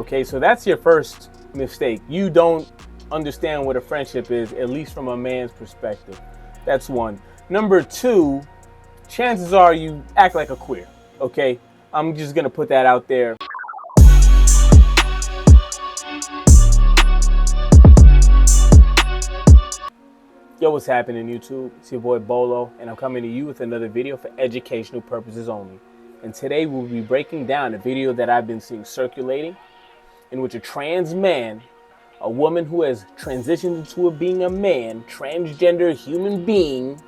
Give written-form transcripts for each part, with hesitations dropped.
Okay, so that's your first mistake. You don't understand what a friendship is, at least from a man's perspective. That's one. Number two, chances are you act like a queer. Okay, I'm just gonna put that out there. Yo, what's happening, YouTube? It's your boy Bolo, and I'm coming to you with another video for educational purposes only. And today we'll be breaking down a video that I've been seeing circulating, in which a trans man, a woman who has transitioned into being a man, transgender human being,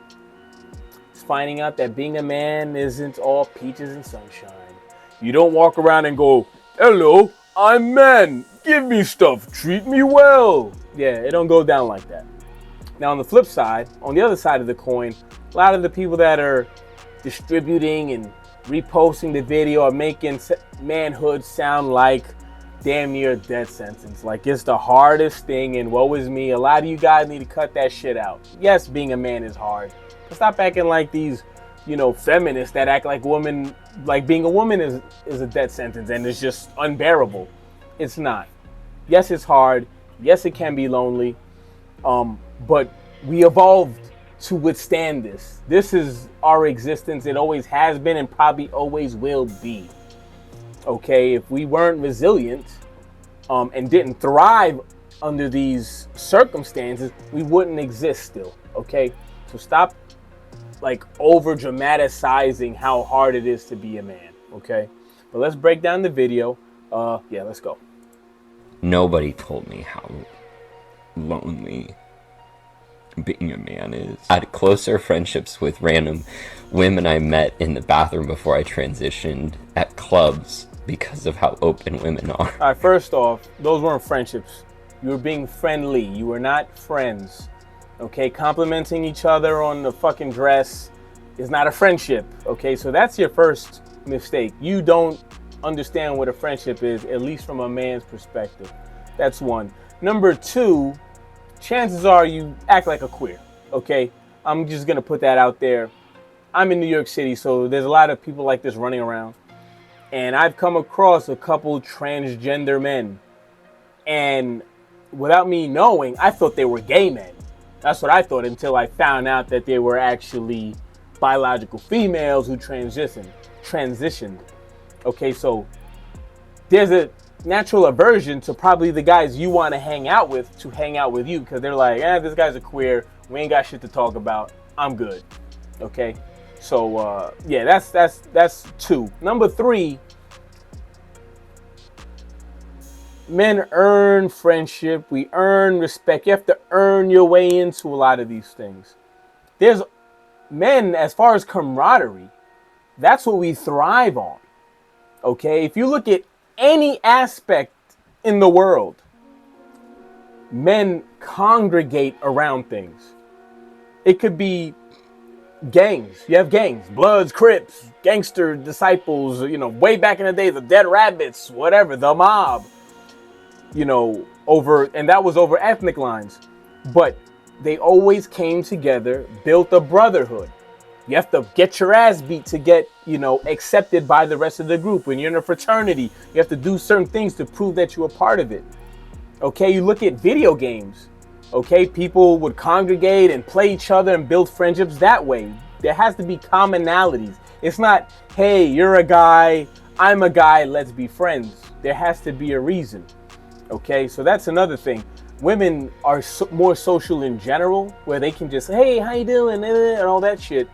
is finding out that being a man isn't all peaches and sunshine. You don't walk around and go, "Hello, I'm man, give me stuff, treat me well." Yeah, it don't go down like that. Now, on the flip side, on the other side of the coin, a lot of the people that are distributing and reposting the video are making manhood sound like damn near a death sentence. Like it's the hardest thing, and woe is me. A lot of you guys need to cut that shit out. Yes, being a man is hard. But stop acting like these, feminists that act like women, like being a woman is a death sentence and it's just unbearable. It's not. Yes, it's hard. Yes, it can be lonely. But we evolved to withstand this. This is our existence. It always has been and probably always will be. Okay, if we weren't resilient and didn't thrive under these circumstances, we wouldn't exist still. Okay, so stop like over dramatizing how hard it is to be a man. Okay, but let's break down the video. Yeah, let's go. Nobody told me how lonely being a man is. I had closer friendships with random women I met in the bathroom before I transitioned at clubs because of how open women are. All right, first off, those weren't friendships. You were being friendly. You were not friends. Okay, complimenting each other on the fucking dress is not a friendship. Okay, so that's your first mistake. You don't understand what a friendship is, at least from a man's perspective. That's one. Number two, chances are you act like a queer. Okay, I'm just gonna put that out there. I'm in New York City, so there's a lot of people like this running around, and I've come across a couple transgender men, and without me knowing, I thought they were gay men. That's what I thought until I found out that they were actually biological females who transitioned. Okay, so there's a natural aversion to probably the guys you want to hang out with you, because they're like, this guy's a queer, we ain't got shit to talk about, I'm good. Okay, so yeah, that's two. Number three, men earn friendship, we earn respect. You have to earn your way into a lot of these things. There's men, as far as camaraderie, that's what we thrive on. Okay, if you look at any aspect in the world, men congregate around things. It could be gangs. You have gangs, Bloods, Crips, Gangster Disciples, way back in the day, the Dead Rabbits, whatever, the mob, and that was over ethnic lines. But they always came together, built a brotherhood. You have to get your ass beat to get, accepted by the rest of the group. When you're in a fraternity, you have to do certain things to prove that you're a part of it. Okay, you look at video games. Okay, people would congregate and play each other and build friendships that way. There has to be commonalities. It's not, hey, you're a guy, I'm a guy, let's be friends. There has to be a reason. Okay, so that's another thing. Women are more social in general, where they can just, hey, how you doing, and all that shit.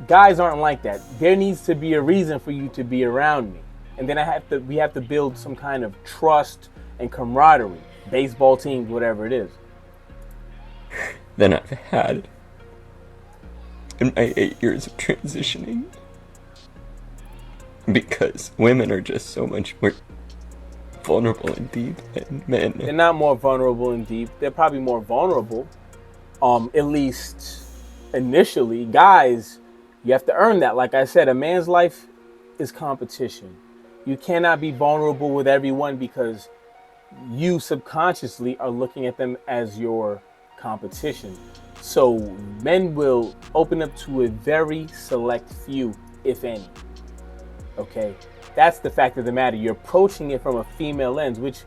Guys aren't like that. There needs to be a reason for you to be around me. And then we have to build some kind of trust and camaraderie. Baseball teams, whatever it is. Than I've had in my 8 years of transitioning. Because women are just so much more vulnerable and deep than men. They're not more vulnerable and deep. They're probably more vulnerable. At least initially. Guys, you have to earn that. Like I said, a man's life is competition. You cannot be vulnerable with everyone because you subconsciously are looking at them as your competition. So men will open up to a very select few, if any. Okay, That's the fact of the matter. You're approaching it from a female lens, which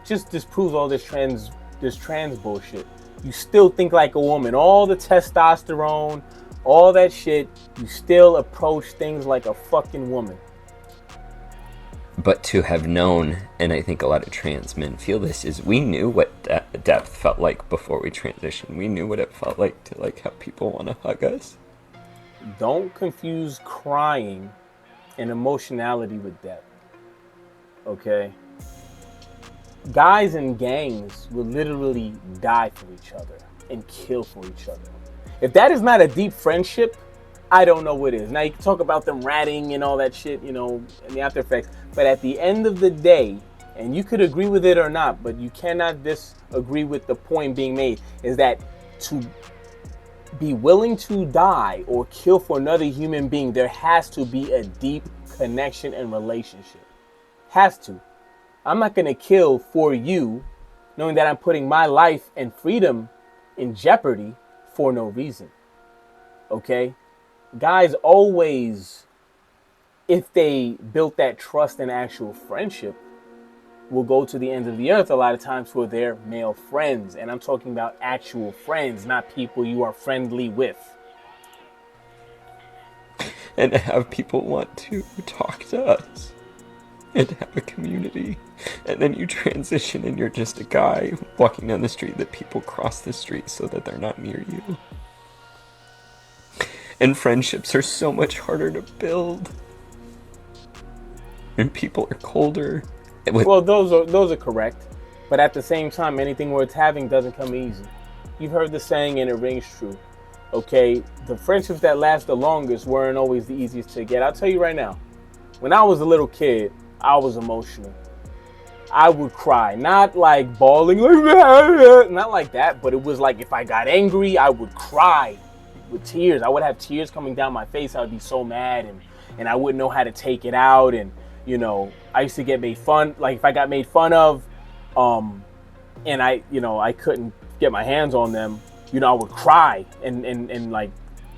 just disproves all this trans bullshit. You still think like a woman. All the testosterone, all that shit, you still approach things like a fucking woman. But to have known, and I think a lot of trans men feel this, is we knew what depth felt like before we transitioned. We knew what it felt like to like have people want to hug us. Don't confuse crying and emotionality with depth. Okay? Guys in gangs will literally die for each other and kill for each other. If that is not a deep friendship, I don't know what is. Now you can talk about them ratting and all that shit, you know, and the after effects. But at the end of the day, and you could agree with it or not, but you cannot disagree with the point being made, is that to be willing to die or kill for another human being, there has to be a deep connection and relationship. Has to. I'm not going to kill for you, knowing that I'm putting my life and freedom in jeopardy for no reason. Okay? Guys always, if they built that trust and actual friendship, will go to the ends of the earth a lot of times for their male friends. And I'm talking about actual friends, not people you are friendly with. And to have people want to talk to us. And to have a community. And then you transition and you're just a guy walking down the street that people cross the street so that they're not near you. And friendships are so much harder to build. And people are colder. Well, those are correct. But at the same time, anything worth having doesn't come easy. You've heard the saying and it rings true. Okay, the friendships that last the longest weren't always the easiest to get. I'll tell you right now, when I was a little kid, I was emotional. I would cry, not like bawling, not like that, but it was like if I got angry, I would cry with tears. I would have tears coming down my face. I would be so mad and I wouldn't know how to take it out. And, you know, I used to get made fun, like if I got made fun of, and I couldn't get my hands on them, you know, I would cry and like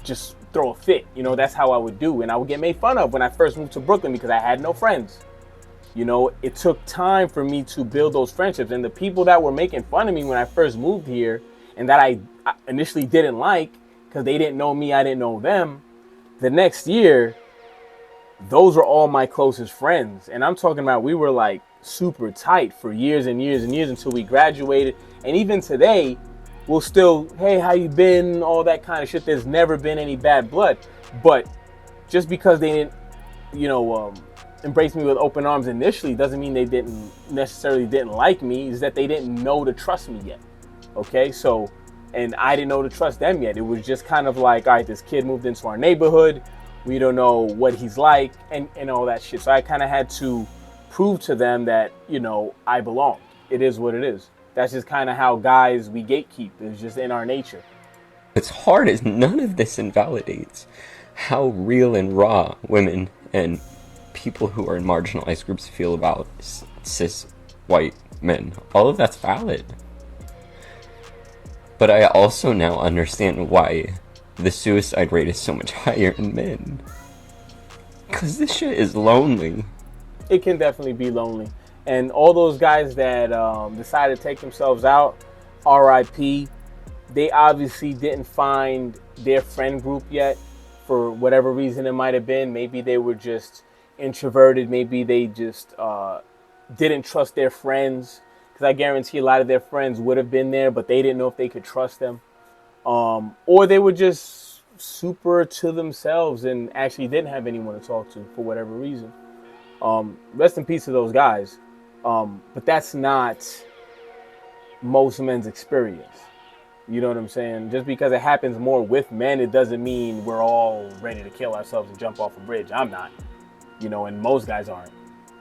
just throw a fit. You know, that's how I would do. And I would get made fun of when I first moved to Brooklyn because I had no friends. You know, it took time for me to build those friendships. And the people that were making fun of me when I first moved here and that I initially didn't like because they didn't know me, I didn't know them, the next year, those were all my closest friends. And I'm talking about we were like super tight for years and years and years until we graduated. And even today, we'll still, hey, how you been? All that kind of shit. There's never been any bad blood. But just because they didn't, you know, embrace me with open arms initially doesn't mean they didn't like me. Is that they didn't know to trust me yet. Okay, so, and I didn't know to trust them yet. It was just kind of like, all right, this kid moved into our neighborhood. We don't know what he's like and all that shit. So I kind of had to prove to them that, you know, I belong. It is what it is. That's just kind of how guys, we gatekeep. It's just in our nature. What's hard is none of this invalidates how real and raw women and people who are in marginalized groups feel about cis white men. All of that's valid. But I also now understand why the suicide rate is so much higher in men. Because this shit is lonely. It can definitely be lonely. And all those guys that decided to take themselves out, RIP, they obviously didn't find their friend group yet for whatever reason it might have been. Maybe they were just introverted. Maybe they just didn't trust their friends. Because I guarantee a lot of their friends would have been there, but they didn't know if they could trust them. Or they were just super to themselves and actually didn't have anyone to talk to for whatever reason. Rest in peace to those guys. But that's not most men's experience. You know what I'm saying? Just because it happens more with men, it doesn't mean we're all ready to kill ourselves and jump off a bridge. I'm not. You know, and most guys aren't.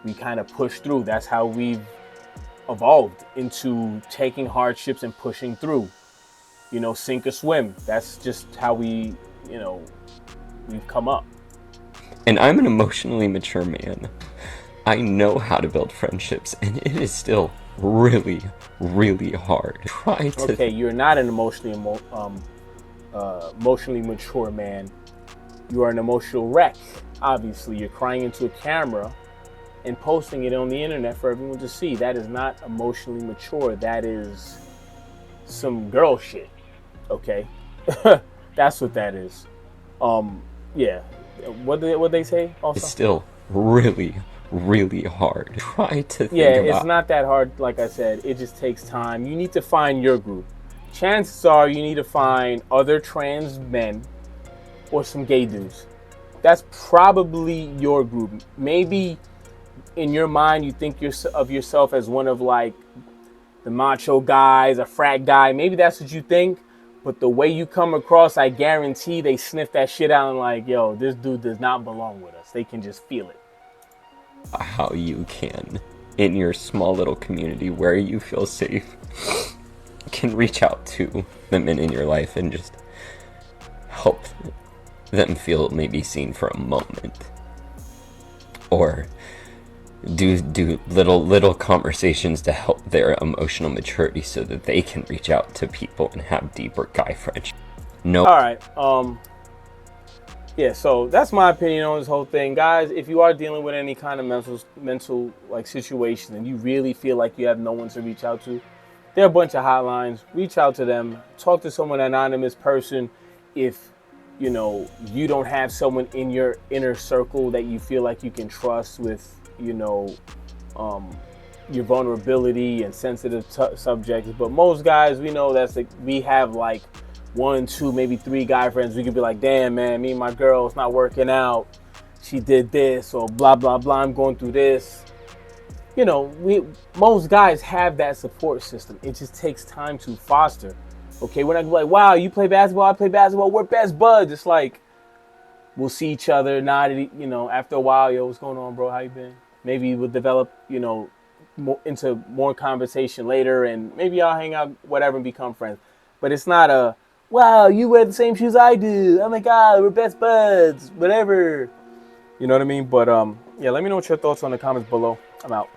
We kind of push through. That's how we've evolved into taking hardships and pushing through. You know, sink or swim. That's just how we, you know, we've come up. And I'm an emotionally mature man. I know how to build friendships, and it is still really, really hard. Okay, you're not an emotionally mature man. You are an emotional wreck. Obviously, you're crying into a camera and posting it on the internet for everyone to see. That is not emotionally mature. That is some girl shit. Okay, that's what that is. Yeah. What they say It's also? still really, really hard. Try to Yeah, think it's about. not that hard. Like I said, it just takes time. You need to find your group. Chances are you need to find other trans men or some gay dudes. That's probably your group. Maybe in your mind you think of yourself as one of like the macho guys, a frat guy. Maybe that's what you think. But the way you come across, I guarantee they sniff that shit out and like, yo, this dude does not belong with us. They can just feel it. How you can, in your small little community where you feel safe, can reach out to the men in your life and just help them feel maybe seen for a moment, or do little conversations to help their emotional maturity so that they can reach out to people and have deeper guy friendship. No. All right. Yeah, so that's my opinion on this whole thing. Guys, if you are dealing with any kind of mental like situation and you really feel like you have no one to reach out to, there are a bunch of hotlines. Reach out to them. Talk to someone, anonymous person. If you don't have someone in your inner circle that you feel like you can trust with, your vulnerability and sensitive subjects. But most guys, we know we have like 1, 2, maybe 3 guy friends. We could be like, damn man, me and my girl, it's not working out. She did this or blah blah blah. I'm going through this. Most guys have that support system. It just takes time to foster. Okay, we're not like, wow, you play basketball, I play basketball, we're best buds. It's like we'll see each other, nod at, after a while, yo, what's going on, bro? How you been? Maybe we'll develop, into more conversation later, and maybe I'll hang out, whatever, and become friends. But it's not a, wow, you wear the same shoes I do. Oh my God, we're best buds, whatever. You know what I mean? But yeah, let me know what your thoughts on the comments below. I'm out.